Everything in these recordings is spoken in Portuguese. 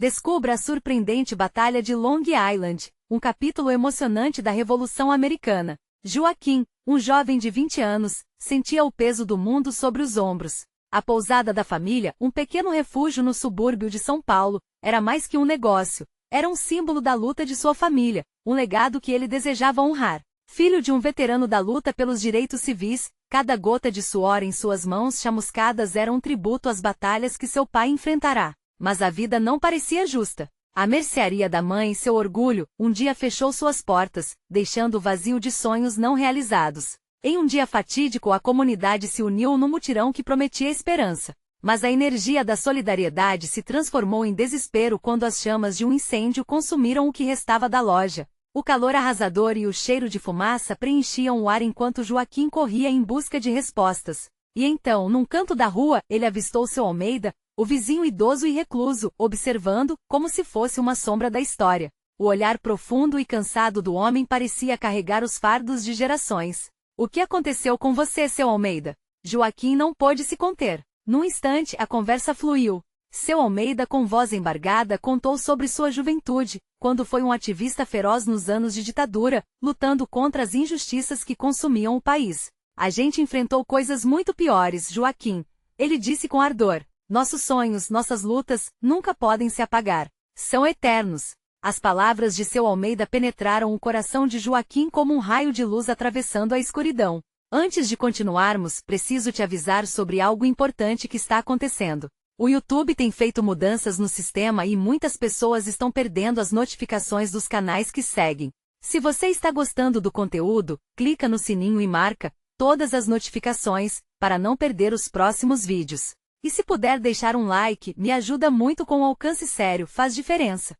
Descubra a surpreendente Batalha de Long Island, um capítulo emocionante da Revolução Americana. Joaquim, um jovem de 20 anos, sentia o peso do mundo sobre os ombros. A pousada da família, um pequeno refúgio no subúrbio de São Paulo, era mais que um negócio. Era um símbolo da luta de sua família, um legado que ele desejava honrar. Filho de um veterano da luta pelos direitos civis, cada gota de suor em suas mãos chamuscadas era um tributo às batalhas que seu pai enfrentará. Mas a vida não parecia justa. A mercearia da mãe, seu orgulho, um dia fechou suas portas, deixando o vazio de sonhos não realizados. Em um dia fatídico, a comunidade se uniu no mutirão que prometia esperança. Mas a energia da solidariedade se transformou em desespero quando as chamas de um incêndio consumiram o que restava da loja. O calor arrasador e o cheiro de fumaça preenchiam o ar enquanto Joaquim corria em busca de respostas. E então, num canto da rua, ele avistou seu Almeida, o vizinho idoso e recluso, observando, como se fosse uma sombra da história. O olhar profundo e cansado do homem parecia carregar os fardos de gerações. O que aconteceu com você, seu Almeida? Joaquim não pôde se conter. Num instante, a conversa fluiu. Seu Almeida, com voz embargada, contou sobre sua juventude, quando foi um ativista feroz nos anos de ditadura, lutando contra as injustiças que consumiam o país. A gente enfrentou coisas muito piores, Joaquim. Ele disse com ardor. Nossos sonhos, nossas lutas, nunca podem se apagar. São eternos. As palavras de seu Almeida penetraram o coração de Joaquim como um raio de luz atravessando a escuridão. Antes de continuarmos, preciso te avisar sobre algo importante que está acontecendo. O YouTube tem feito mudanças no sistema e muitas pessoas estão perdendo as notificações dos canais que seguem. Se você está gostando do conteúdo, clica no sininho e marca todas as notificações, para não perder os próximos vídeos. E se puder deixar um like, me ajuda muito com o alcance sério, faz diferença.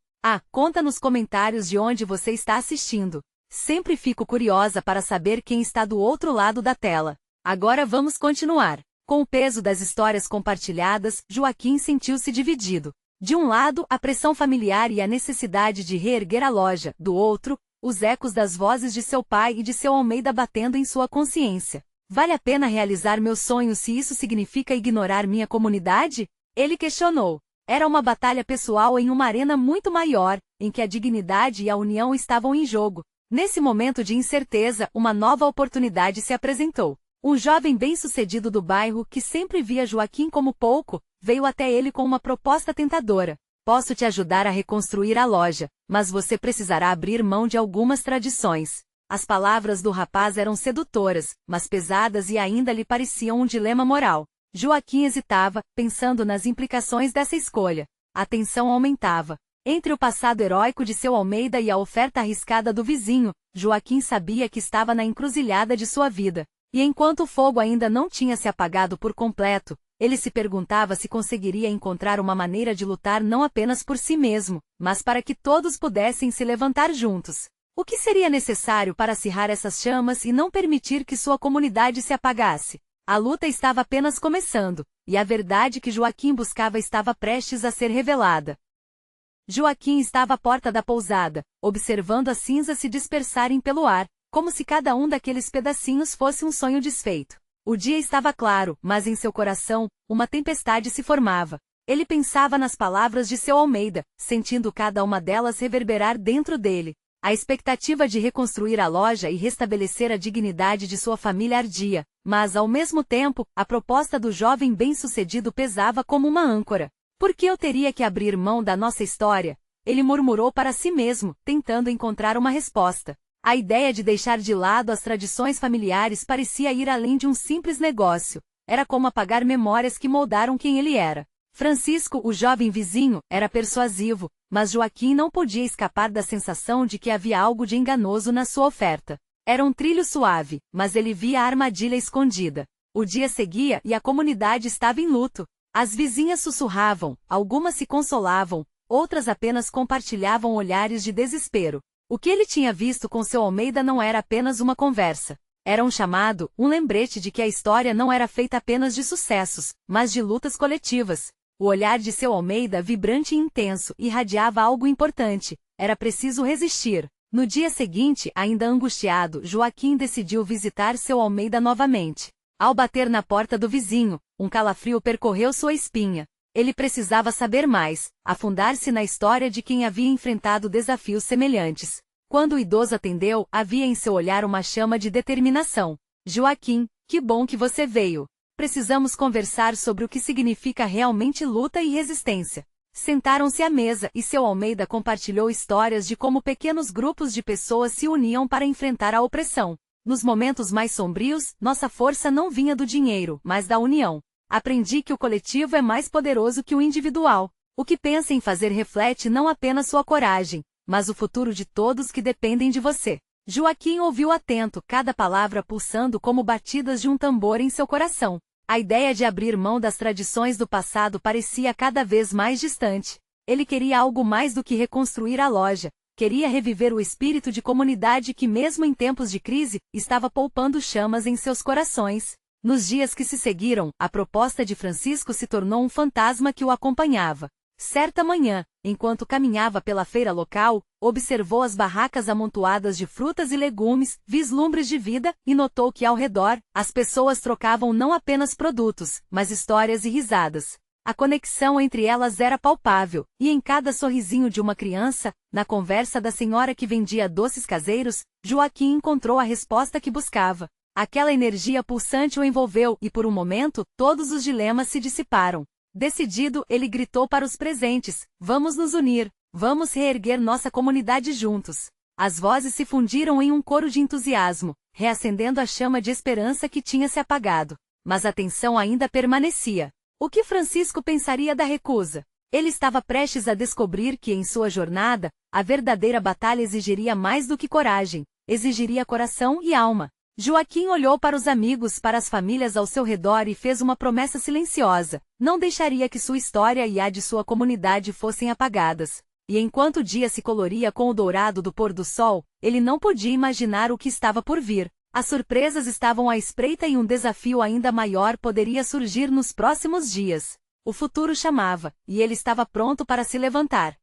Conta nos comentários de onde você está assistindo. Sempre fico curiosa para saber quem está do outro lado da tela. Agora vamos continuar. Com o peso das histórias compartilhadas, Joaquim sentiu-se dividido. De um lado, a pressão familiar e a necessidade de reerguer a loja. Do outro, os ecos das vozes de seu pai e de seu Almeida batendo em sua consciência. Vale a pena realizar meus sonhos se isso significa ignorar minha comunidade? Ele questionou. Era uma batalha pessoal em uma arena muito maior, em que a dignidade e a união estavam em jogo. Nesse momento de incerteza, uma nova oportunidade se apresentou. Um jovem bem-sucedido do bairro, que sempre via Joaquim como pouco, veio até ele com uma proposta tentadora. Posso te ajudar a reconstruir a loja, mas você precisará abrir mão de algumas tradições. As palavras do rapaz eram sedutoras, mas pesadas e ainda lhe pareciam um dilema moral. Joaquim hesitava, pensando nas implicações dessa escolha. A tensão aumentava. Entre o passado heróico de seu Almeida e a oferta arriscada do vizinho, Joaquim sabia que estava na encruzilhada de sua vida. E enquanto o fogo ainda não tinha se apagado por completo, ele se perguntava se conseguiria encontrar uma maneira de lutar não apenas por si mesmo, mas para que todos pudessem se levantar juntos. O que seria necessário para acirrar essas chamas e não permitir que sua comunidade se apagasse? A luta estava apenas começando, e a verdade que Joaquim buscava estava prestes a ser revelada. Joaquim estava à porta da pousada, observando as cinzas se dispersarem pelo ar, como se cada um daqueles pedacinhos fosse um sonho desfeito. O dia estava claro, mas em seu coração, uma tempestade se formava. Ele pensava nas palavras de seu Almeida, sentindo cada uma delas reverberar dentro dele. A expectativa de reconstruir a loja e restabelecer a dignidade de sua família ardia, mas, ao mesmo tempo, a proposta do jovem bem-sucedido pesava como uma âncora. Por que eu teria que abrir mão da nossa história? Ele murmurou para si mesmo, tentando encontrar uma resposta. A ideia de deixar de lado as tradições familiares parecia ir além de um simples negócio. Era como apagar memórias que moldaram quem ele era. Francisco, o jovem vizinho, era persuasivo, mas Joaquim não podia escapar da sensação de que havia algo de enganoso na sua oferta. Era um trilho suave, mas ele via a armadilha escondida. O dia seguia e a comunidade estava em luto. As vizinhas sussurravam, algumas se consolavam, outras apenas compartilhavam olhares de desespero. O que ele tinha visto com seu Almeida não era apenas uma conversa. Era um chamado, um lembrete de que a história não era feita apenas de sucessos, mas de lutas coletivas. O olhar de seu Almeida, vibrante e intenso, irradiava algo importante. Era preciso resistir. No dia seguinte, ainda angustiado, Joaquim decidiu visitar seu Almeida novamente. Ao bater na porta do vizinho, um calafrio percorreu sua espinha. Ele precisava saber mais, afundar-se na história de quem havia enfrentado desafios semelhantes. Quando o idoso atendeu, havia em seu olhar uma chama de determinação. Joaquim, que bom que você veio. Precisamos conversar sobre o que significa realmente luta e resistência. Sentaram-se à mesa e seu Almeida compartilhou histórias de como pequenos grupos de pessoas se uniam para enfrentar a opressão. Nos momentos mais sombrios, nossa força não vinha do dinheiro, mas da união. Aprendi que o coletivo é mais poderoso que o individual. O que pensa em fazer reflete não apenas sua coragem, mas o futuro de todos que dependem de você. Joaquim ouviu atento, cada palavra pulsando como batidas de um tambor em seu coração. A ideia de abrir mão das tradições do passado parecia cada vez mais distante. Ele queria algo mais do que reconstruir a loja. Queria reviver o espírito de comunidade que, mesmo em tempos de crise, estava poupando chamas em seus corações. Nos dias que se seguiram, a proposta de Francisco se tornou um fantasma que o acompanhava. Certa manhã, enquanto caminhava pela feira local, observou as barracas amontoadas de frutas e legumes, vislumbres de vida, e notou que ao redor, as pessoas trocavam não apenas produtos, mas histórias e risadas. A conexão entre elas era palpável, e em cada sorrisinho de uma criança, na conversa da senhora que vendia doces caseiros, Joaquim encontrou a resposta que buscava. Aquela energia pulsante o envolveu e por um momento, todos os dilemas se dissiparam. Decidido, ele gritou para os presentes: vamos nos unir, vamos reerguer nossa comunidade juntos. As vozes se fundiram em um coro de entusiasmo, reacendendo a chama de esperança que tinha se apagado. Mas a tensão ainda permanecia. O que Francisco pensaria da recusa? Ele estava prestes a descobrir que em sua jornada, a verdadeira batalha exigiria mais do que coragem, exigiria coração e alma. Joaquim olhou para os amigos, para as famílias ao seu redor e fez uma promessa silenciosa. Não deixaria que sua história e a de sua comunidade fossem apagadas. E enquanto o dia se coloria com o dourado do pôr do sol, ele não podia imaginar o que estava por vir. As surpresas estavam à espreita e um desafio ainda maior poderia surgir nos próximos dias. O futuro chamava, e ele estava pronto para se levantar.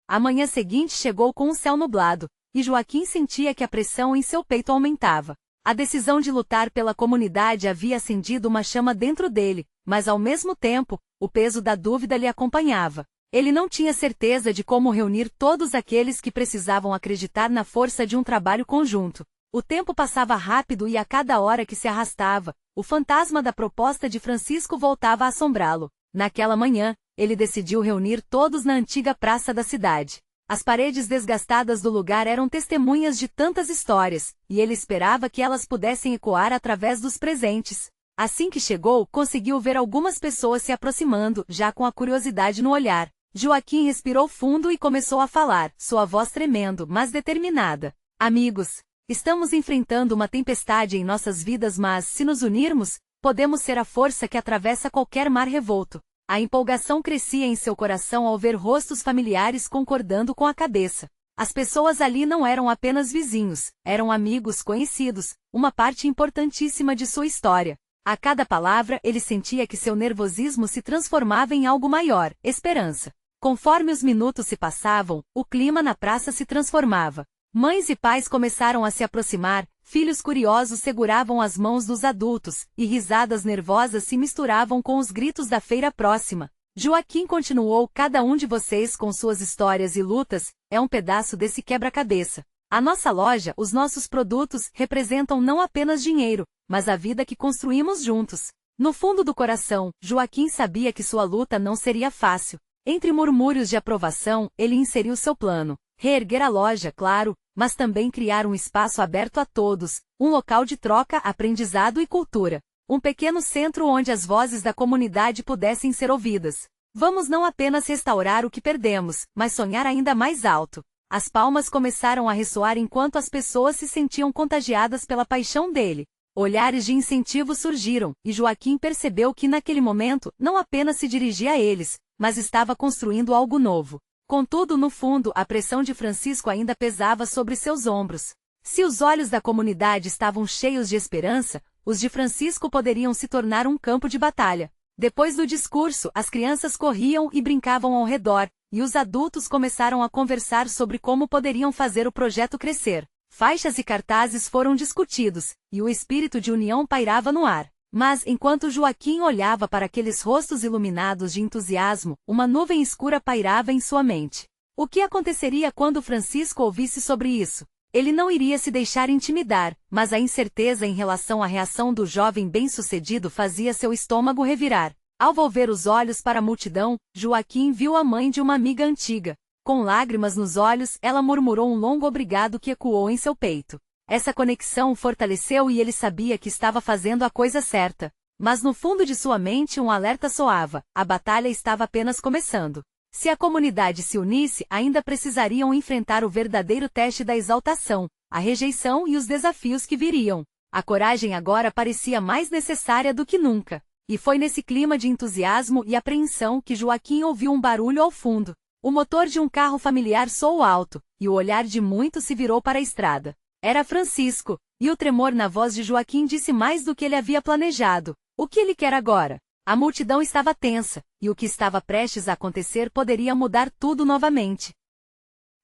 A manhã seguinte chegou com o céu nublado, e Joaquim sentia que a pressão em seu peito aumentava. A decisão de lutar pela comunidade havia acendido uma chama dentro dele, mas ao mesmo tempo, o peso da dúvida lhe acompanhava. Ele não tinha certeza de como reunir todos aqueles que precisavam acreditar na força de um trabalho conjunto. O tempo passava rápido e a cada hora que se arrastava, o fantasma da proposta de Francisco voltava a assombrá-lo. Naquela manhã, ele decidiu reunir todos na antiga praça da cidade. As paredes desgastadas do lugar eram testemunhas de tantas histórias, e ele esperava que elas pudessem ecoar através dos presentes. Assim que chegou, conseguiu ver algumas pessoas se aproximando, já com a curiosidade no olhar. Joaquim respirou fundo e começou a falar, sua voz tremendo, mas determinada. Amigos, estamos enfrentando uma tempestade em nossas vidas, mas, se nos unirmos, podemos ser a força que atravessa qualquer mar revolto. A empolgação crescia em seu coração ao ver rostos familiares concordando com a cabeça. As pessoas ali não eram apenas vizinhos, eram amigos conhecidos, uma parte importantíssima de sua história. A cada palavra ele sentia que seu nervosismo se transformava em algo maior, esperança. Conforme os minutos se passavam, o clima na praça se transformava. Mães e pais começaram a se aproximar, filhos curiosos seguravam as mãos dos adultos, e risadas nervosas se misturavam com os gritos da feira próxima. Joaquim continuou: cada um de vocês com suas histórias e lutas, é um pedaço desse quebra-cabeça. A nossa loja, os nossos produtos, representam não apenas dinheiro, mas a vida que construímos juntos. No fundo do coração, Joaquim sabia que sua luta não seria fácil. Entre murmúrios de aprovação, ele inseriu seu plano. Reerguer a loja, claro, mas também criar um espaço aberto a todos, um local de troca, aprendizado e cultura. Um pequeno centro onde as vozes da comunidade pudessem ser ouvidas. Vamos não apenas restaurar o que perdemos, mas sonhar ainda mais alto. As palmas começaram a ressoar enquanto as pessoas se sentiam contagiadas pela paixão dele. Olhares de incentivo surgiram, e Joaquim percebeu que naquele momento, não apenas se dirigia a eles, mas estava construindo algo novo. Contudo, no fundo, a pressão de Francisco ainda pesava sobre seus ombros. Se os olhos da comunidade estavam cheios de esperança, os de Francisco poderiam se tornar um campo de batalha. Depois do discurso, as crianças corriam e brincavam ao redor, e os adultos começaram a conversar sobre como poderiam fazer o projeto crescer. Faixas e cartazes foram discutidos, e o espírito de união pairava no ar. Mas, enquanto Joaquim olhava para aqueles rostos iluminados de entusiasmo, uma nuvem escura pairava em sua mente. O que aconteceria quando Francisco ouvisse sobre isso? Ele não iria se deixar intimidar, mas a incerteza em relação à reação do jovem bem-sucedido fazia seu estômago revirar. Ao volver os olhos para a multidão, Joaquim viu a mãe de uma amiga antiga. Com lágrimas nos olhos, ela murmurou um longo obrigado que ecoou em seu peito. Essa conexão o fortaleceu e ele sabia que estava fazendo a coisa certa. Mas no fundo de sua mente um alerta soava: a batalha estava apenas começando. Se a comunidade se unisse, ainda precisariam enfrentar o verdadeiro teste da exaltação, a rejeição e os desafios que viriam. A coragem agora parecia mais necessária do que nunca. E foi nesse clima de entusiasmo e apreensão que Joaquim ouviu um barulho ao fundo. O motor de um carro familiar soou alto, e o olhar de muitos se virou para a estrada. Era Francisco, e o tremor na voz de Joaquim disse mais do que ele havia planejado. O que ele quer agora? A multidão estava tensa, e o que estava prestes a acontecer poderia mudar tudo novamente.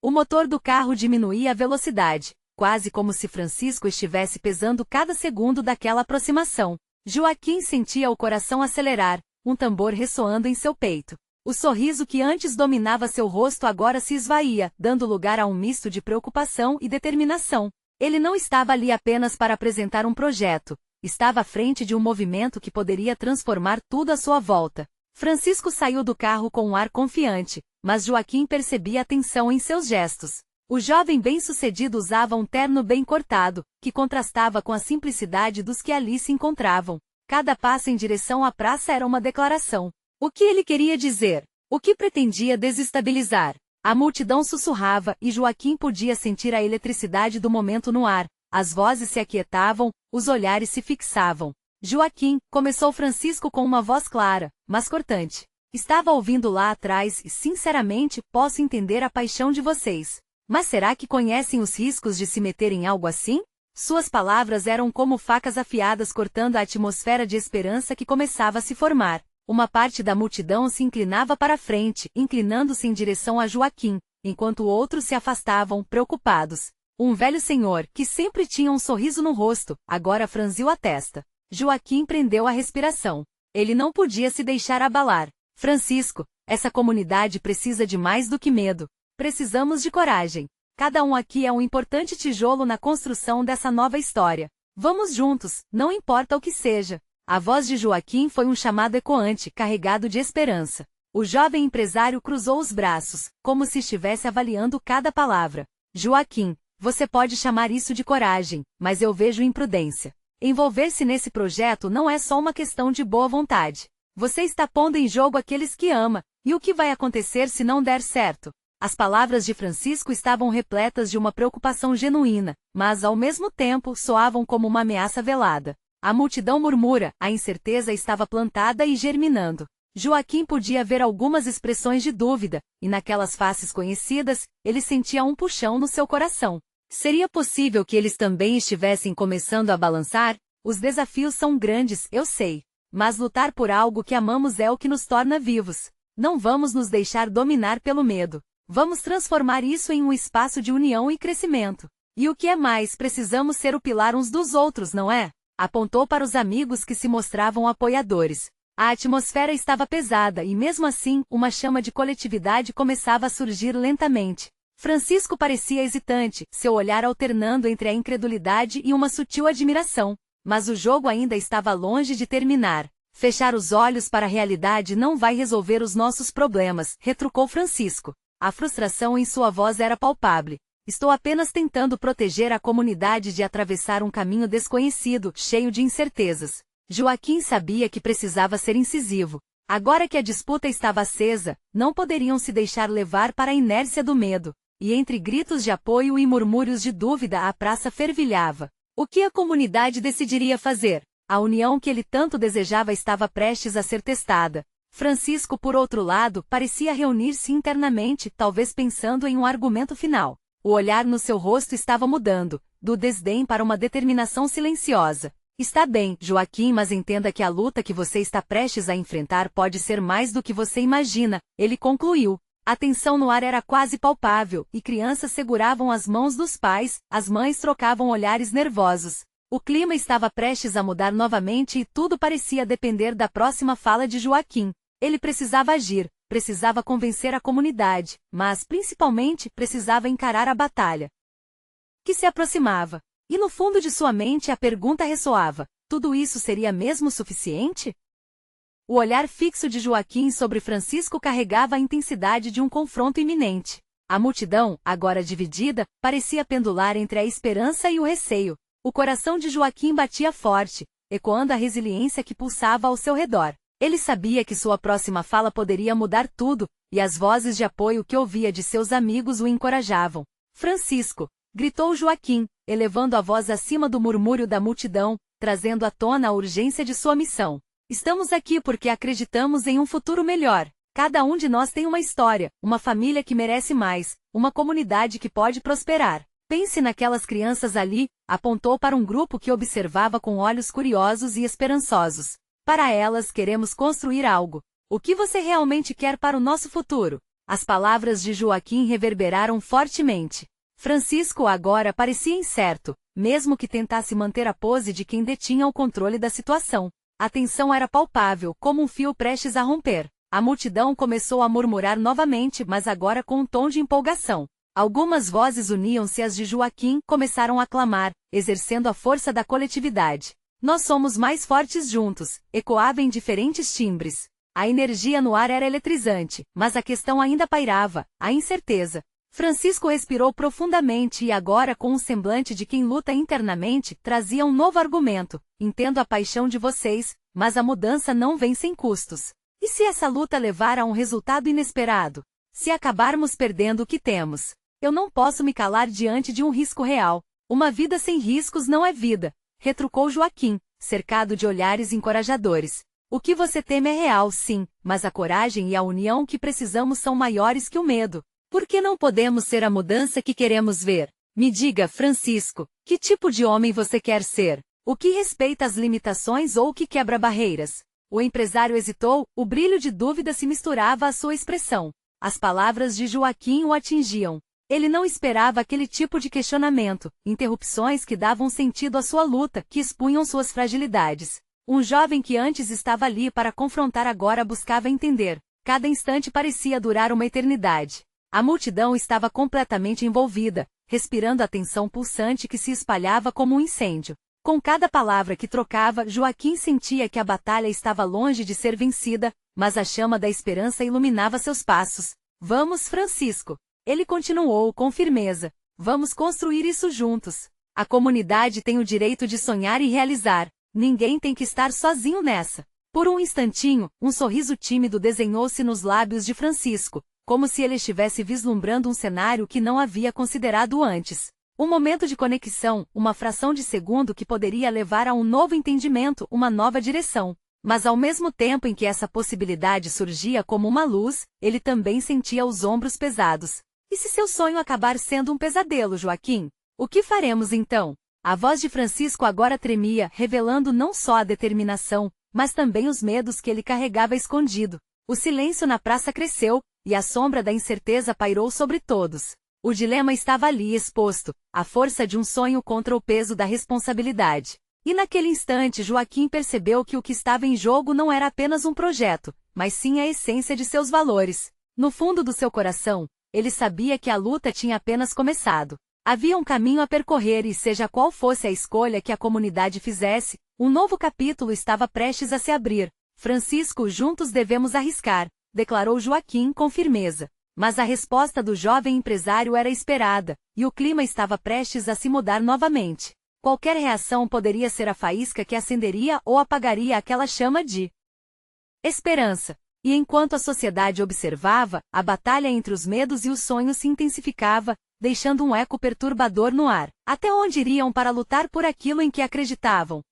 O motor do carro diminuía a velocidade, quase como se Francisco estivesse pesando cada segundo daquela aproximação. Joaquim sentia o coração acelerar, um tambor ressoando em seu peito. O sorriso que antes dominava seu rosto agora se esvaía, dando lugar a um misto de preocupação e determinação. Ele não estava ali apenas para apresentar um projeto. Estava à frente de um movimento que poderia transformar tudo à sua volta. Francisco saiu do carro com um ar confiante, mas Joaquim percebia a tensão em seus gestos. O jovem bem-sucedido usava um terno bem cortado, que contrastava com a simplicidade dos que ali se encontravam. Cada passo em direção à praça era uma declaração. O que ele queria dizer? O que pretendia desestabilizar? A multidão sussurrava e Joaquim podia sentir a eletricidade do momento no ar. As vozes se aquietavam, os olhares se fixavam. Joaquim, começou Francisco com uma voz clara, mas cortante. Estava ouvindo lá atrás e, sinceramente, posso entender a paixão de vocês. Mas será que conhecem os riscos de se meter em algo assim? Suas palavras eram como facas afiadas cortando a atmosfera de esperança que começava a se formar. Uma parte da multidão se inclinava para frente, inclinando-se em direção a Joaquim, enquanto outros se afastavam, preocupados. Um velho senhor, que sempre tinha um sorriso no rosto, agora franziu a testa. Joaquim prendeu a respiração. Ele não podia se deixar abalar. Francisco, essa comunidade precisa de mais do que medo. Precisamos de coragem. Cada um aqui é um importante tijolo na construção dessa nova história. Vamos juntos, não importa o que seja. A voz de Joaquim foi um chamado ecoante, carregado de esperança. O jovem empresário cruzou os braços, como se estivesse avaliando cada palavra. Joaquim, você pode chamar isso de coragem, mas eu vejo imprudência. Envolver-se nesse projeto não é só uma questão de boa vontade. Você está pondo em jogo aqueles que ama, e o que vai acontecer se não der certo? As palavras de Francisco estavam repletas de uma preocupação genuína, mas ao mesmo tempo soavam como uma ameaça velada. A multidão murmura, a incerteza estava plantada e germinando. Joaquim podia ver algumas expressões de dúvida, e naquelas faces conhecidas, ele sentia um puxão no seu coração. Seria possível que eles também estivessem começando a balançar? Os desafios são grandes, eu sei. Mas lutar por algo que amamos é o que nos torna vivos. Não vamos nos deixar dominar pelo medo. Vamos transformar isso em um espaço de união e crescimento. E o que é mais, precisamos ser o pilar uns dos outros, não é? Apontou para os amigos que se mostravam apoiadores. A atmosfera estava pesada e, mesmo assim, uma chama de coletividade começava a surgir lentamente. Francisco parecia hesitante, seu olhar alternando entre a incredulidade e uma sutil admiração. Mas o jogo ainda estava longe de terminar. Fechar os olhos para a realidade não vai resolver os nossos problemas, retrucou Francisco. A frustração em sua voz era palpável. Estou apenas tentando proteger a comunidade de atravessar um caminho desconhecido, cheio de incertezas. Joaquim sabia que precisava ser incisivo. Agora que a disputa estava acesa, não poderiam se deixar levar para a inércia do medo. E entre gritos de apoio e murmúrios de dúvida a praça fervilhava. O que a comunidade decidiria fazer? A união que ele tanto desejava estava prestes a ser testada. Francisco, por outro lado, parecia reunir-se internamente, talvez pensando em um argumento final. O olhar no seu rosto estava mudando, do desdém para uma determinação silenciosa. Está bem, Joaquim, mas entenda que a luta que você está prestes a enfrentar pode ser mais do que você imagina, ele concluiu. A tensão no ar era quase palpável, e crianças seguravam as mãos dos pais, as mães trocavam olhares nervosos. O clima estava prestes a mudar novamente e tudo parecia depender da próxima fala de Joaquim. Ele precisava agir, precisava convencer a comunidade, mas, principalmente, precisava encarar a batalha que se aproximava. E no fundo de sua mente a pergunta ressoava: tudo isso seria mesmo suficiente? O olhar fixo de Joaquim sobre Francisco carregava a intensidade de um confronto iminente. A multidão, agora dividida, parecia pendular entre a esperança e o receio. O coração de Joaquim batia forte, ecoando a resiliência que pulsava ao seu redor. Ele sabia que sua próxima fala poderia mudar tudo, e as vozes de apoio que ouvia de seus amigos o encorajavam. Francisco! Gritou Joaquim, elevando a voz acima do murmúrio da multidão, trazendo à tona a urgência de sua missão. Estamos aqui porque acreditamos em um futuro melhor. Cada um de nós tem uma história, uma família que merece mais, uma comunidade que pode prosperar. Pense naquelas crianças ali, apontou para um grupo que observava com olhos curiosos e esperançosos. Para elas queremos construir algo. O que você realmente quer para o nosso futuro? As palavras de Joaquim reverberaram fortemente. Francisco agora parecia incerto, mesmo que tentasse manter a pose de quem detinha o controle da situação. A tensão era palpável, como um fio prestes a romper. A multidão começou a murmurar novamente, mas agora com um tom de empolgação. Algumas vozes uniam-se às de Joaquim, começaram a clamar, exercendo a força da coletividade. Nós somos mais fortes juntos, ecoava em diferentes timbres. A energia no ar era eletrizante, mas a questão ainda pairava, a incerteza. Francisco respirou profundamente e agora com um semblante de quem luta internamente, trazia um novo argumento. Entendo a paixão de vocês, mas a mudança não vem sem custos. E se essa luta levar a um resultado inesperado? Se acabarmos perdendo o que temos? Eu não posso me calar diante de um risco real. Uma vida sem riscos não é vida, retrucou Joaquim, cercado de olhares encorajadores. O que você teme é real, sim, mas a coragem e a união que precisamos são maiores que o medo. Por que não podemos ser a mudança que queremos ver? Me diga, Francisco, que tipo de homem você quer ser? O que respeita as limitações ou o que quebra barreiras? O empresário hesitou, o brilho de dúvida se misturava à sua expressão. As palavras de Joaquim o atingiam. Ele não esperava aquele tipo de questionamento, interrupções que davam sentido à sua luta, que expunham suas fragilidades. Um jovem que antes estava ali para confrontar agora buscava entender. Cada instante parecia durar uma eternidade. A multidão estava completamente envolvida, respirando a tensão pulsante que se espalhava como um incêndio. Com cada palavra que trocava, Joaquim sentia que a batalha estava longe de ser vencida, mas a chama da esperança iluminava seus passos. Vamos, Francisco! Ele continuou com firmeza. Vamos construir isso juntos. A comunidade tem o direito de sonhar e realizar. Ninguém tem que estar sozinho nessa. Por um instantinho, um sorriso tímido desenhou-se nos lábios de Francisco, como se ele estivesse vislumbrando um cenário que não havia considerado antes. Um momento de conexão, uma fração de segundo que poderia levar a um novo entendimento, uma nova direção. Mas ao mesmo tempo em que essa possibilidade surgia como uma luz, ele também sentia os ombros pesados. E se seu sonho acabar sendo um pesadelo, Joaquim? O que faremos então? A voz de Francisco agora tremia, revelando não só a determinação, mas também os medos que ele carregava escondido. O silêncio na praça cresceu, e a sombra da incerteza pairou sobre todos. O dilema estava ali exposto, a força de um sonho contra o peso da responsabilidade. E naquele instante Joaquim percebeu que o que estava em jogo não era apenas um projeto, mas sim a essência de seus valores. No fundo do seu coração, ele sabia que a luta tinha apenas começado. Havia um caminho a percorrer e seja qual fosse a escolha que a comunidade fizesse, um novo capítulo estava prestes a se abrir. Francisco, juntos devemos arriscar, declarou Joaquim com firmeza. Mas a resposta do jovem empresário era esperada, e o clima estava prestes a se mudar novamente. Qualquer reação poderia ser a faísca que acenderia ou apagaria aquela chama de esperança. E enquanto a sociedade observava, a batalha entre os medos e os sonhos se intensificava, deixando um eco perturbador no ar. Até onde iriam para lutar por aquilo em que acreditavam?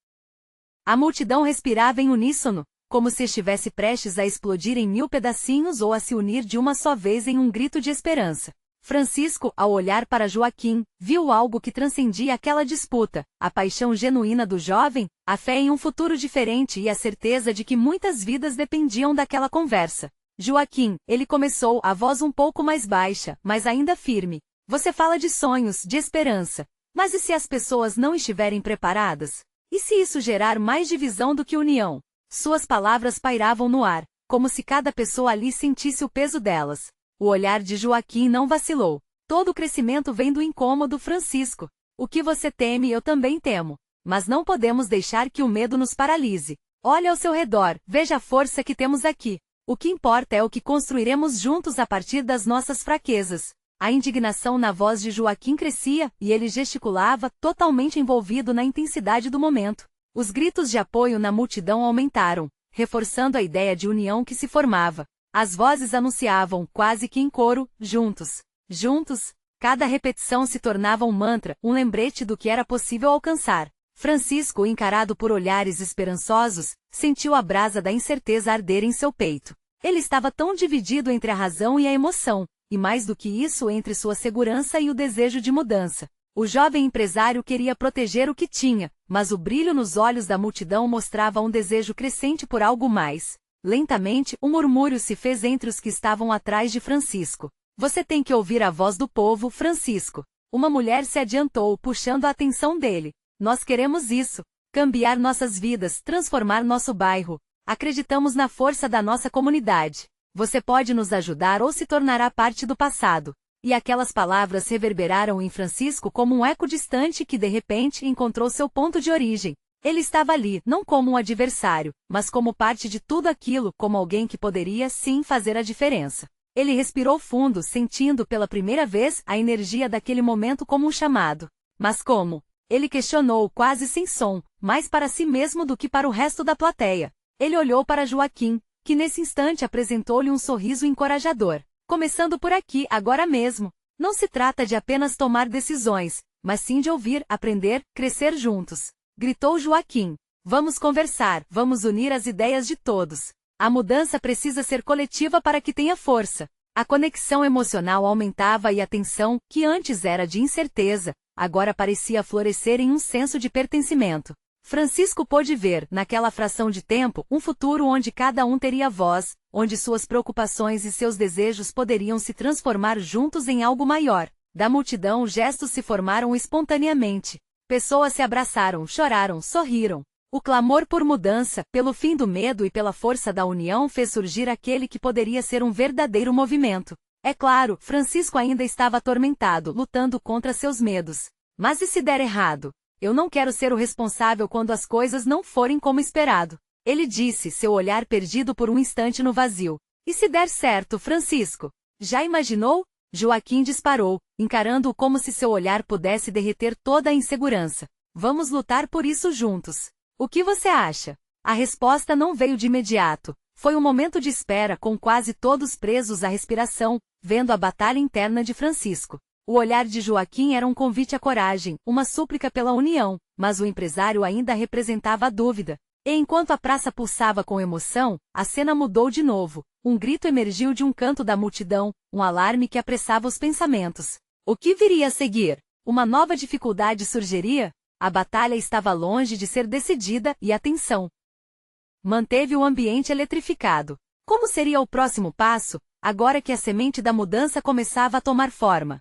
A multidão respirava em uníssono, como se estivesse prestes a explodir em 1000 pedacinhos ou a se unir de uma só vez em um grito de esperança. Francisco, ao olhar para Joaquim, viu algo que transcendia aquela disputa, a paixão genuína do jovem, a fé em um futuro diferente e a certeza de que muitas vidas dependiam daquela conversa. Joaquim, ele começou, a voz um pouco mais baixa, mas ainda firme. Você fala de sonhos, de esperança. Mas e se as pessoas não estiverem preparadas? E se isso gerar mais divisão do que união? Suas palavras pairavam no ar, como se cada pessoa ali sentisse o peso delas. O olhar de Joaquim não vacilou. Todo o crescimento vem do incômodo, Francisco. O que você teme eu também temo. Mas não podemos deixar que o medo nos paralise. Olhe ao seu redor, veja a força que temos aqui. O que importa é o que construiremos juntos a partir das nossas fraquezas. A indignação na voz de Joaquim crescia, e ele gesticulava, totalmente envolvido na intensidade do momento. Os gritos de apoio na multidão aumentaram, reforçando a ideia de união que se formava. As vozes anunciavam, quase que em coro, juntos. Juntos. Cada repetição se tornava um mantra, um lembrete do que era possível alcançar. Francisco, encarado por olhares esperançosos, sentiu a brasa da incerteza arder em seu peito. Ele estava tão dividido entre a razão e a emoção, e mais do que isso entre sua segurança e o desejo de mudança. O jovem empresário queria proteger o que tinha, mas o brilho nos olhos da multidão mostrava um desejo crescente por algo mais. Lentamente, um murmúrio se fez entre os que estavam atrás de Francisco. Você tem que ouvir a voz do povo, Francisco. Uma mulher se adiantou, puxando a atenção dele. Nós queremos isso. Cambiar nossas vidas, transformar nosso bairro. Acreditamos na força da nossa comunidade. Você pode nos ajudar ou se tornará parte do passado. E aquelas palavras reverberaram em Francisco como um eco distante que de repente encontrou seu ponto de origem. Ele estava ali, não como um adversário, mas como parte de tudo aquilo, como alguém que poderia sim fazer a diferença. Ele respirou fundo, sentindo pela primeira vez a energia daquele momento como um chamado. Mas como? Ele questionou quase sem som, mais para si mesmo do que para o resto da plateia. Ele olhou para Joaquim, que nesse instante apresentou-lhe um sorriso encorajador. Começando por aqui, agora mesmo. Não se trata de apenas tomar decisões, mas sim de ouvir, aprender, crescer juntos. Gritou Joaquim. Vamos conversar, vamos unir as ideias de todos. A mudança precisa ser coletiva para que tenha força. A conexão emocional aumentava e a tensão, que antes era de incerteza, agora parecia florescer em um senso de pertencimento. Francisco pôde ver, naquela fração de tempo, um futuro onde cada um teria voz, onde suas preocupações e seus desejos poderiam se transformar juntos em algo maior. Da multidão, gestos se formaram espontaneamente. Pessoas se abraçaram, choraram, sorriram. O clamor por mudança, pelo fim do medo e pela força da união fez surgir aquele que poderia ser um verdadeiro movimento. É claro, Francisco ainda estava atormentado, lutando contra seus medos. Mas e se der errado? Eu não quero ser o responsável quando as coisas não forem como esperado. Ele disse, seu olhar perdido por um instante no vazio. E se der certo, Francisco? Já imaginou? Joaquim disparou, encarando-o como se seu olhar pudesse derreter toda a insegurança. Vamos lutar por isso juntos. O que você acha? A resposta não veio de imediato. Foi um momento de espera com quase todos presos à respiração, vendo a batalha interna de Francisco. O olhar de Joaquim era um convite à coragem, uma súplica pela união, mas o empresário ainda representava a dúvida. E enquanto a praça pulsava com emoção, a cena mudou de novo. Um grito emergiu de um canto da multidão, um alarme que apressava os pensamentos. O que viria a seguir? Uma nova dificuldade surgiria? A batalha estava longe de ser decidida e a tensão manteve o ambiente eletrificado. Como seria o próximo passo, agora que a semente da mudança começava a tomar forma?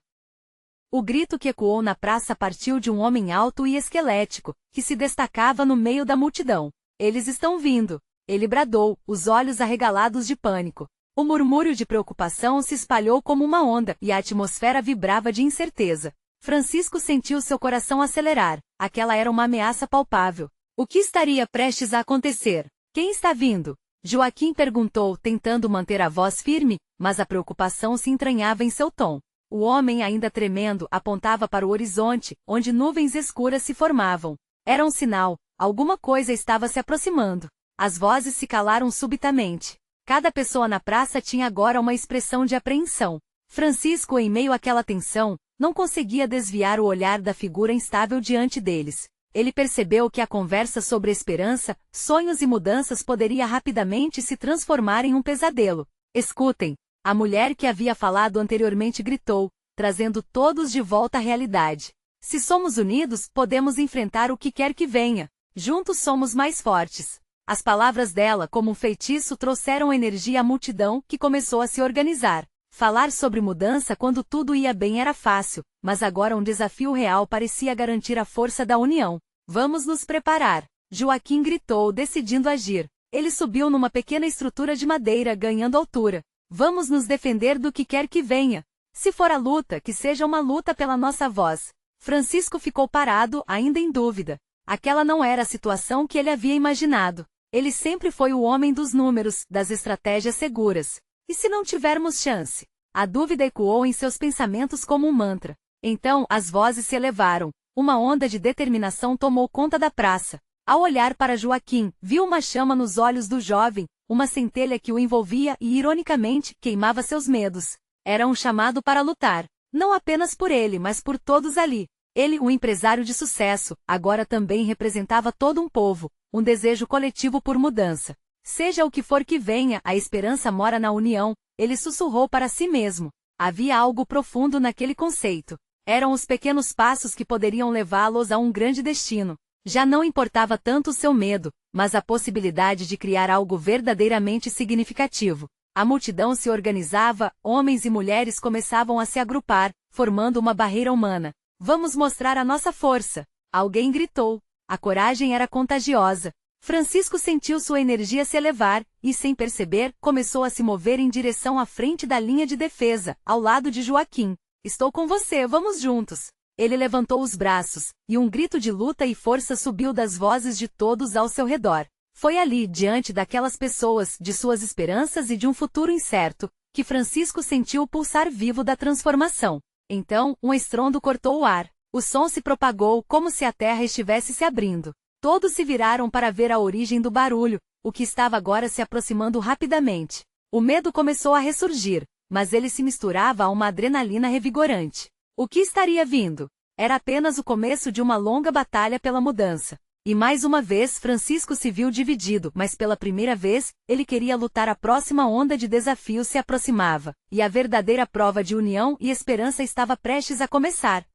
O grito que ecoou na praça partiu de um homem alto e esquelético, que se destacava no meio da multidão. Eles estão vindo! Ele bradou, os olhos arregalados de pânico. O murmúrio de preocupação se espalhou como uma onda, e a atmosfera vibrava de incerteza. Francisco sentiu seu coração acelerar. Aquela era uma ameaça palpável. O que estaria prestes a acontecer? Quem está vindo? Joaquim perguntou, tentando manter a voz firme, mas a preocupação se entranhava em seu tom. O homem, ainda tremendo, apontava para o horizonte, onde nuvens escuras se formavam. Era um sinal, alguma coisa estava se aproximando. As vozes se calaram subitamente. Cada pessoa na praça tinha agora uma expressão de apreensão. Francisco, em meio àquela tensão, não conseguia desviar o olhar da figura instável diante deles. Ele percebeu que a conversa sobre esperança, sonhos e mudanças poderia rapidamente se transformar em um pesadelo. Escutem! A mulher que havia falado anteriormente gritou, trazendo todos de volta à realidade. Se somos unidos, podemos enfrentar o que quer que venha. Juntos somos mais fortes. As palavras dela, como um feitiço, trouxeram energia à multidão, que começou a se organizar. Falar sobre mudança quando tudo ia bem era fácil, mas agora um desafio real parecia garantir a força da união. Vamos nos preparar, Joaquim gritou, decidindo agir. Ele subiu numa pequena estrutura de madeira, ganhando altura. Vamos nos defender do que quer que venha. Se for a luta, que seja uma luta pela nossa voz. Francisco ficou parado, ainda em dúvida. Aquela não era a situação que ele havia imaginado. Ele sempre foi o homem dos números, das estratégias seguras. E se não tivermos chance? A dúvida ecoou em seus pensamentos como um mantra. Então, as vozes se elevaram. Uma onda de determinação tomou conta da praça. Ao olhar para Joaquim, viu uma chama nos olhos do jovem, uma centelha que o envolvia e, ironicamente, queimava seus medos. Era um chamado para lutar. Não apenas por ele, mas por todos ali. Ele, um empresário de sucesso, agora também representava todo um povo, um desejo coletivo por mudança. Seja o que for que venha, a esperança mora na união, ele sussurrou para si mesmo. Havia algo profundo naquele conceito. Eram os pequenos passos que poderiam levá-los a um grande destino. Já não importava tanto o seu medo, mas a possibilidade de criar algo verdadeiramente significativo. A multidão se organizava, homens e mulheres começavam a se agrupar, formando uma barreira humana. Vamos mostrar a nossa força! Alguém gritou. A coragem era contagiosa. Francisco sentiu sua energia se elevar, e sem perceber, começou a se mover em direção à frente da linha de defesa, ao lado de Joaquim. Estou com você, vamos juntos! Ele levantou os braços, e um grito de luta e força subiu das vozes de todos ao seu redor. Foi ali, diante daquelas pessoas, de suas esperanças e de um futuro incerto, que Francisco sentiu o pulsar vivo da transformação. Então, um estrondo cortou o ar. O som se propagou como se a terra estivesse se abrindo. Todos se viraram para ver a origem do barulho, o que estava agora se aproximando rapidamente. O medo começou a ressurgir, mas ele se misturava a uma adrenalina revigorante. O que estaria vindo? Era apenas o começo de uma longa batalha pela mudança. E mais uma vez Francisco se viu dividido, mas pela primeira vez, ele queria lutar. A próxima onda de desafios se aproximava, e a verdadeira prova de união e esperança estava prestes a começar.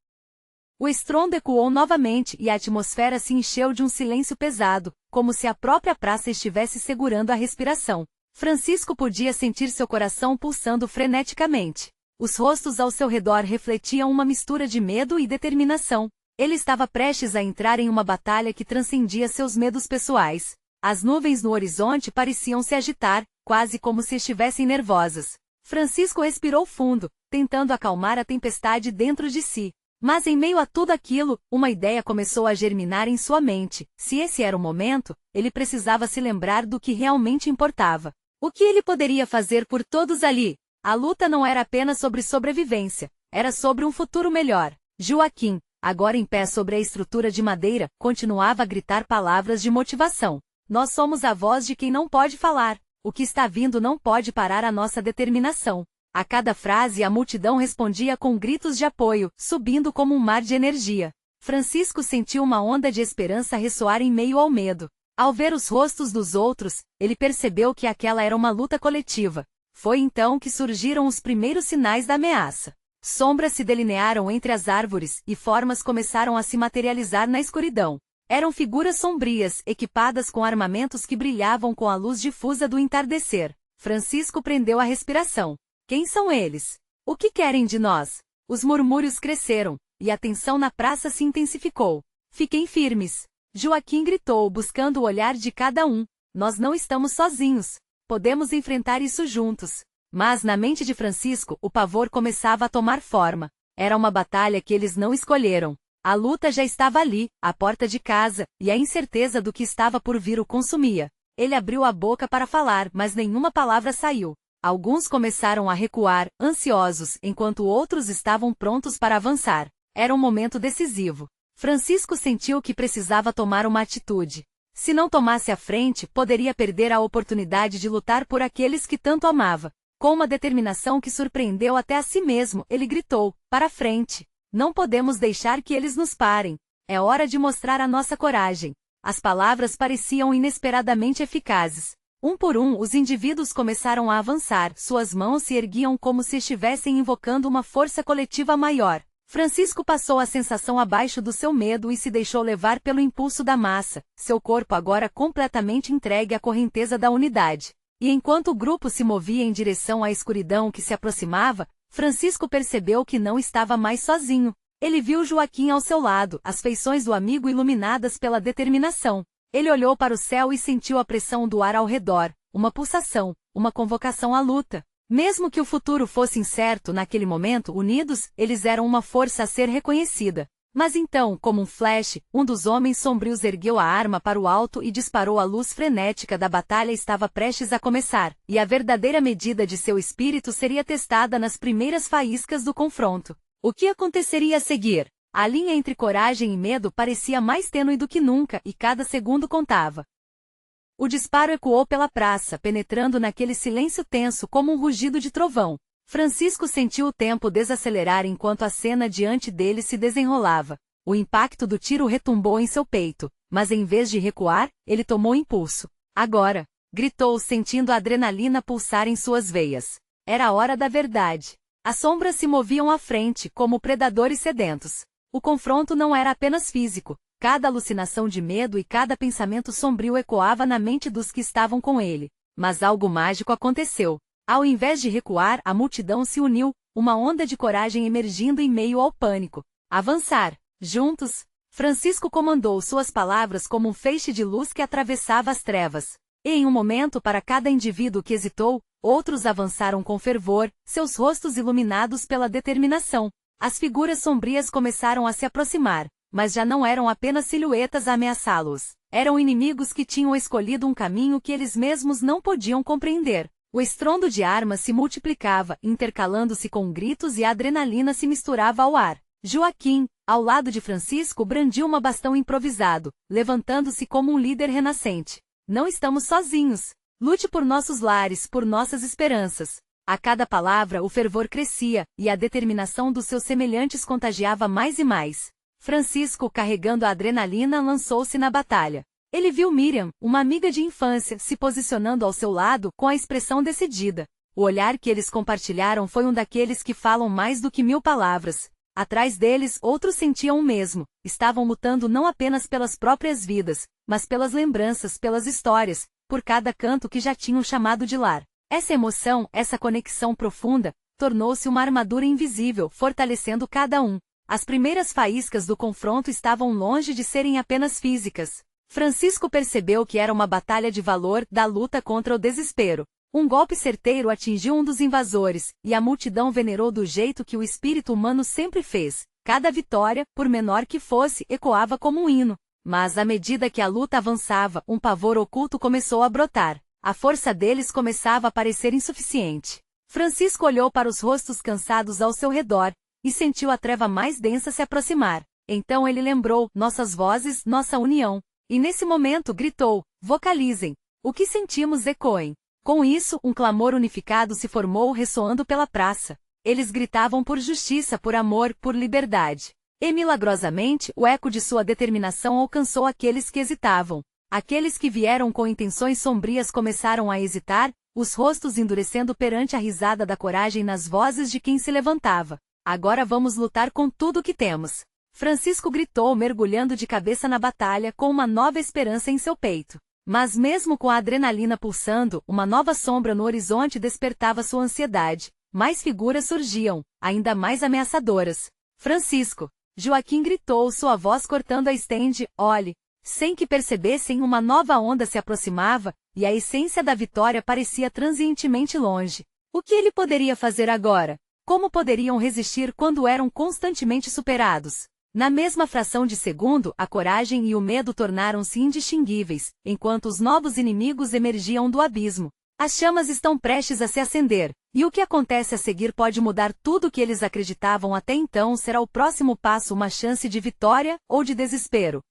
O estrondo ecoou novamente e a atmosfera se encheu de um silêncio pesado, como se a própria praça estivesse segurando a respiração. Francisco podia sentir seu coração pulsando freneticamente. Os rostos ao seu redor refletiam uma mistura de medo e determinação. Ele estava prestes a entrar em uma batalha que transcendia seus medos pessoais. As nuvens no horizonte pareciam se agitar, quase como se estivessem nervosas. Francisco respirou fundo, tentando acalmar a tempestade dentro de si. Mas em meio a tudo aquilo, uma ideia começou a germinar em sua mente. Se esse era o momento, ele precisava se lembrar do que realmente importava. O que ele poderia fazer por todos ali? A luta não era apenas sobre sobrevivência, era sobre um futuro melhor. Joaquim, agora em pé sobre a estrutura de madeira, continuava a gritar palavras de motivação. Nós somos a voz de quem não pode falar. O que está vindo não pode parar a nossa determinação. A cada frase a multidão respondia com gritos de apoio, subindo como um mar de energia. Francisco sentiu uma onda de esperança ressoar em meio ao medo. Ao ver os rostos dos outros, ele percebeu que aquela era uma luta coletiva. Foi então que surgiram os primeiros sinais da ameaça. Sombras se delinearam entre as árvores e formas começaram a se materializar na escuridão. Eram figuras sombrias, equipadas com armamentos que brilhavam com a luz difusa do entardecer. Francisco prendeu a respiração. Quem são eles? O que querem de nós? Os murmúrios cresceram, e a tensão na praça se intensificou. Fiquem firmes. Joaquim gritou, buscando o olhar de cada um. Nós não estamos sozinhos. Podemos enfrentar isso juntos. Mas na mente de Francisco, o pavor começava a tomar forma. Era uma batalha que eles não escolheram. A luta já estava ali, à porta de casa, e a incerteza do que estava por vir o consumia. Ele abriu a boca para falar, mas nenhuma palavra saiu. Alguns começaram a recuar, ansiosos, enquanto outros estavam prontos para avançar. Era um momento decisivo. Francisco sentiu que precisava tomar uma atitude. Se não tomasse a frente, poderia perder a oportunidade de lutar por aqueles que tanto amava. Com uma determinação que surpreendeu até a si mesmo, ele gritou, para frente. Não podemos deixar que eles nos parem. É hora de mostrar a nossa coragem. As palavras pareciam inesperadamente eficazes. Um por um, os indivíduos começaram a avançar, suas mãos se erguiam como se estivessem invocando uma força coletiva maior. Francisco passou a sensação abaixo do seu medo e se deixou levar pelo impulso da massa, seu corpo agora completamente entregue à correnteza da unidade. E enquanto o grupo se movia em direção à escuridão que se aproximava, Francisco percebeu que não estava mais sozinho. Ele viu Joaquim ao seu lado, as feições do amigo iluminadas pela determinação. Ele olhou para o céu e sentiu a pressão do ar ao redor, uma pulsação, uma convocação à luta. Mesmo que o futuro fosse incerto naquele momento, unidos, eles eram uma força a ser reconhecida. Mas então, como um flash, um dos homens sombrios ergueu a arma para o alto e disparou. A luz frenética da batalha estava prestes a começar, e a verdadeira medida de seu espírito seria testada nas primeiras faíscas do confronto. O que aconteceria a seguir? A linha entre coragem e medo parecia mais tênue do que nunca, e cada segundo contava. O disparo ecoou pela praça, penetrando naquele silêncio tenso como um rugido de trovão. Francisco sentiu o tempo desacelerar enquanto a cena diante dele se desenrolava. O impacto do tiro retumbou em seu peito, mas em vez de recuar, ele tomou impulso. Agora! Gritou, sentindo a adrenalina pulsar em suas veias. Era a hora da verdade. As sombras se moviam à frente, como predadores sedentos. O confronto não era apenas físico. Cada alucinação de medo e cada pensamento sombrio ecoava na mente dos que estavam com ele. Mas algo mágico aconteceu. Ao invés de recuar, a multidão se uniu, uma onda de coragem emergindo em meio ao pânico. Avançar. Juntos. Francisco comandou suas palavras como um feixe de luz que atravessava as trevas. E em um momento, para cada indivíduo que hesitou, outros avançaram com fervor, seus rostos iluminados pela determinação. As figuras sombrias começaram a se aproximar. Mas já não eram apenas silhuetas a ameaçá-los. Eram inimigos que tinham escolhido um caminho que eles mesmos não podiam compreender. O estrondo de armas se multiplicava, intercalando-se com gritos, e a adrenalina se misturava ao ar. Joaquim, ao lado de Francisco, brandiu um bastão improvisado, levantando-se como um líder renascente. Não estamos sozinhos. Lute por nossos lares, por nossas esperanças. A cada palavra o fervor crescia, e a determinação dos seus semelhantes contagiava mais e mais. Francisco, carregando a adrenalina, lançou-se na batalha. Ele viu Miriam, uma amiga de infância, se posicionando ao seu lado com a expressão decidida. O olhar que eles compartilharam foi um daqueles que falam mais do que 1000 palavras. Atrás deles, outros sentiam o mesmo. Estavam lutando não apenas pelas próprias vidas, mas pelas lembranças, pelas histórias, por cada canto que já tinham chamado de lar. Essa emoção, essa conexão profunda, tornou-se uma armadura invisível, fortalecendo cada um. As primeiras faíscas do confronto estavam longe de serem apenas físicas. Francisco percebeu que era uma batalha de valor, da luta contra o desespero. Um golpe certeiro atingiu um dos invasores, e a multidão venerou do jeito que o espírito humano sempre fez. Cada vitória, por menor que fosse, ecoava como um hino. Mas à medida que a luta avançava, um pavor oculto começou a brotar. A força deles começava a parecer insuficiente. Francisco olhou para os rostos cansados ao seu redor, e sentiu a treva mais densa se aproximar. Então ele lembrou, nossas vozes, nossa união. E nesse momento gritou, vocalizem. O que sentimos ecoem. Com isso, um clamor unificado se formou ressoando pela praça. Eles gritavam por justiça, por amor, por liberdade. E milagrosamente, o eco de sua determinação alcançou aqueles que hesitavam. Aqueles que vieram com intenções sombrias começaram a hesitar, os rostos endurecendo perante a risada da coragem nas vozes de quem se levantava. Agora vamos lutar com tudo o que temos. Francisco gritou, mergulhando de cabeça na batalha com uma nova esperança em seu peito. Mas mesmo com a adrenalina pulsando, uma nova sombra no horizonte despertava sua ansiedade. Mais figuras surgiam, ainda mais ameaçadoras. Francisco! Joaquim gritou, sua voz cortando a estende, olhe. Sem que percebessem, uma nova onda se aproximava, e a essência da vitória parecia transientemente longe. O que ele poderia fazer agora? Como poderiam resistir quando eram constantemente superados? Na mesma fração de segundo, a coragem e o medo tornaram-se indistinguíveis, enquanto os novos inimigos emergiam do abismo. As chamas estão prestes a se acender, e o que acontece a seguir pode mudar tudo o que eles acreditavam até então. Será o próximo passo uma chance de vitória ou de desespero?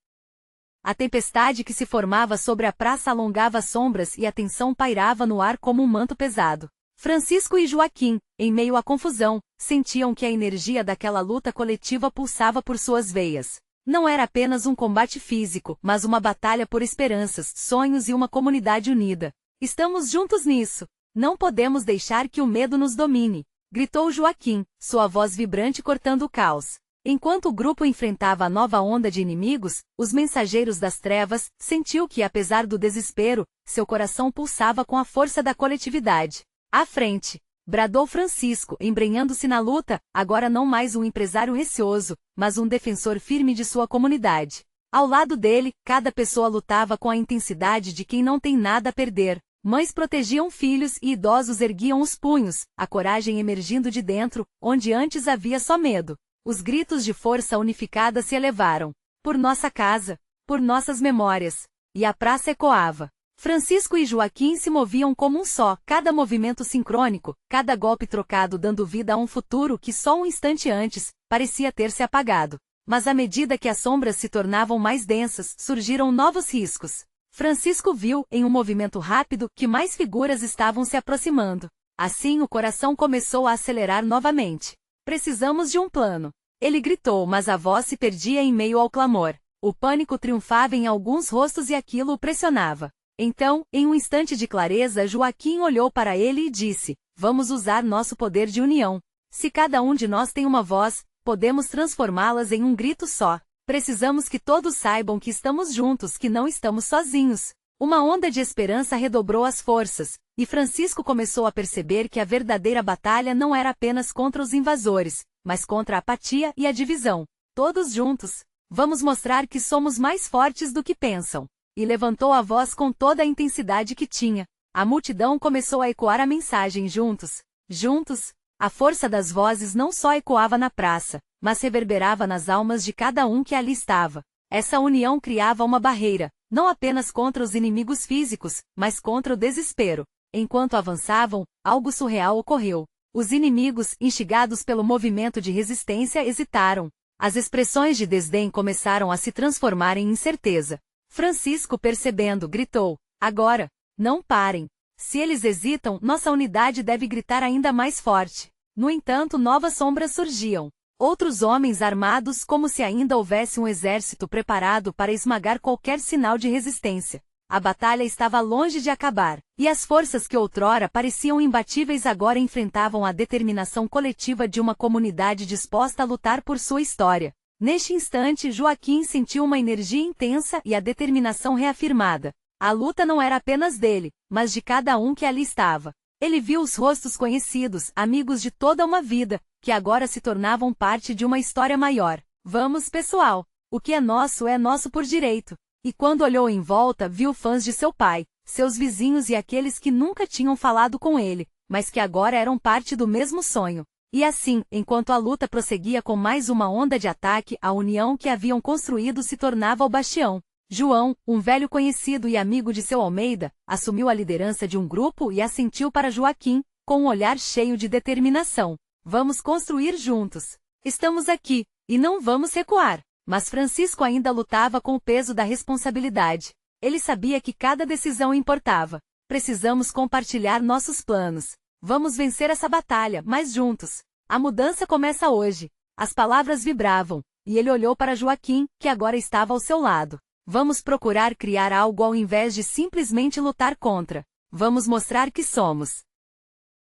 A tempestade que se formava sobre a praça alongava sombras e a tensão pairava no ar como um manto pesado. Francisco e Joaquim, em meio à confusão, sentiam que a energia daquela luta coletiva pulsava por suas veias. Não era apenas um combate físico, mas uma batalha por esperanças, sonhos e uma comunidade unida. Estamos juntos nisso. Não podemos deixar que o medo nos domine, gritou Joaquim, sua voz vibrante cortando o caos. Enquanto o grupo enfrentava a nova onda de inimigos, os mensageiros das trevas, sentiu que, apesar do desespero, seu coração pulsava com a força da coletividade. À frente! Bradou Francisco, embrenhando-se na luta, agora não mais um empresário receoso, mas um defensor firme de sua comunidade. Ao lado dele, cada pessoa lutava com a intensidade de quem não tem nada a perder. Mães protegiam filhos e idosos erguiam os punhos, a coragem emergindo de dentro, onde antes havia só medo. Os gritos de força unificada se elevaram. Por nossa casa, por nossas memórias. E a praça ecoava. Francisco e Joaquim se moviam como um só, cada movimento sincrônico, cada golpe trocado dando vida a um futuro que só um instante antes parecia ter se apagado. Mas à medida que as sombras se tornavam mais densas, surgiram novos riscos. Francisco viu, em um movimento rápido, que mais figuras estavam se aproximando. Assim o coração começou a acelerar novamente. Precisamos de um plano. Ele gritou, mas a voz se perdia em meio ao clamor. O pânico triunfava em alguns rostos e aquilo o pressionava. Então, em um instante de clareza, Joaquim olhou para ele e disse: vamos usar nosso poder de união. Se cada um de nós tem uma voz, podemos transformá-las em um grito só. Precisamos que todos saibam que estamos juntos, que não estamos sozinhos. Uma onda de esperança redobrou as forças, e Francisco começou a perceber que a verdadeira batalha não era apenas contra os invasores, mas contra a apatia e a divisão. Todos juntos, vamos mostrar que somos mais fortes do que pensam. E levantou a voz com toda a intensidade que tinha. A multidão começou a ecoar a mensagem juntos. Juntos, a força das vozes não só ecoava na praça, mas reverberava nas almas de cada um que ali estava. Essa união criava uma barreira, não apenas contra os inimigos físicos, mas contra o desespero. Enquanto avançavam, algo surreal ocorreu. Os inimigos, instigados pelo movimento de resistência, hesitaram. As expressões de desdém começaram a se transformar em incerteza. Francisco, percebendo, gritou: agora! Não parem! Se eles hesitam, nossa unidade deve gritar ainda mais forte. No entanto, novas sombras surgiam. Outros homens armados, como se ainda houvesse um exército preparado para esmagar qualquer sinal de resistência. A batalha estava longe de acabar, e as forças que outrora pareciam imbatíveis agora enfrentavam a determinação coletiva de uma comunidade disposta a lutar por sua história. Neste instante, Joaquim sentiu uma energia intensa e a determinação reafirmada. A luta não era apenas dele, mas de cada um que ali estava. Ele viu os rostos conhecidos, amigos de toda uma vida, que agora se tornavam parte de uma história maior. Vamos, pessoal! O que é nosso por direito. E quando olhou em volta, viu fãs de seu pai, seus vizinhos e aqueles que nunca tinham falado com ele, mas que agora eram parte do mesmo sonho. E assim, enquanto a luta prosseguia com mais uma onda de ataque, a união que haviam construído se tornava o bastião. João, um velho conhecido e amigo de seu Almeida, assumiu a liderança de um grupo e assentiu para Joaquim, com um olhar cheio de determinação. Vamos construir juntos. Estamos aqui, e não vamos recuar. Mas Francisco ainda lutava com o peso da responsabilidade. Ele sabia que cada decisão importava. Precisamos compartilhar nossos planos. Vamos vencer essa batalha, mas juntos. A mudança começa hoje. As palavras vibravam, e ele olhou para Joaquim, que agora estava ao seu lado. Vamos procurar criar algo ao invés de simplesmente lutar contra. Vamos mostrar que somos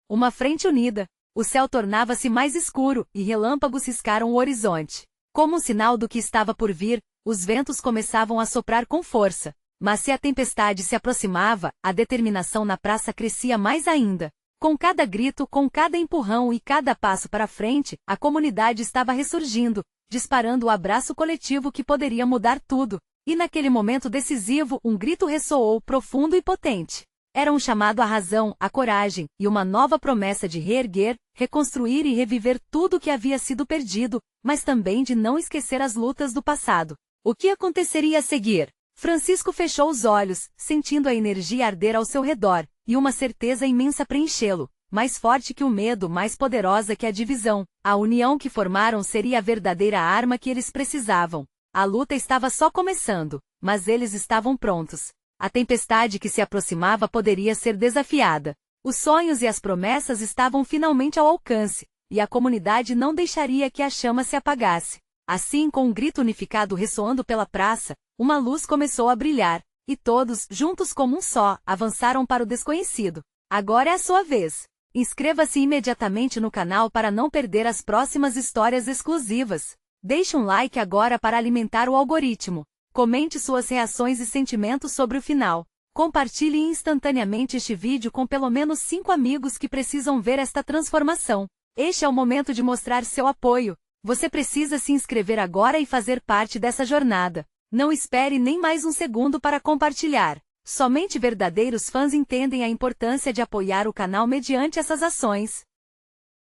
uma frente unida. O céu tornava-se mais escuro, e relâmpagos ciscaram o horizonte. Como um sinal do que estava por vir, os ventos começavam a soprar com força. Mas se a tempestade se aproximava, a determinação na praça crescia mais ainda. Com cada grito, com cada empurrão e cada passo para frente, a comunidade estava ressurgindo, disparando o abraço coletivo que poderia mudar tudo. E naquele momento decisivo, um grito ressoou profundo e potente. Era um chamado à razão, à coragem, e uma nova promessa de reerguer, reconstruir e reviver tudo o que havia sido perdido, mas também de não esquecer as lutas do passado. O que aconteceria a seguir? Francisco fechou os olhos, sentindo a energia arder ao seu redor, e uma certeza imensa preenchê-lo, mais forte que o medo, mais poderosa que a divisão. A união que formaram seria a verdadeira arma que eles precisavam. A luta estava só começando, mas eles estavam prontos. A tempestade que se aproximava poderia ser desafiada. Os sonhos e as promessas estavam finalmente ao alcance, e a comunidade não deixaria que a chama se apagasse. Assim, com um grito unificado ressoando pela praça, uma luz começou a brilhar, e todos, juntos como um só, avançaram para o desconhecido. Agora é a sua vez. Inscreva-se imediatamente no canal para não perder as próximas histórias exclusivas. Deixe um like agora para alimentar o algoritmo. Comente suas reações e sentimentos sobre o final. Compartilhe instantaneamente este vídeo com pelo menos 5 amigos que precisam ver esta transformação. Este é o momento de mostrar seu apoio. Você precisa se inscrever agora e fazer parte dessa jornada. Não espere nem mais um segundo para compartilhar. Somente verdadeiros fãs entendem a importância de apoiar o canal mediante essas ações.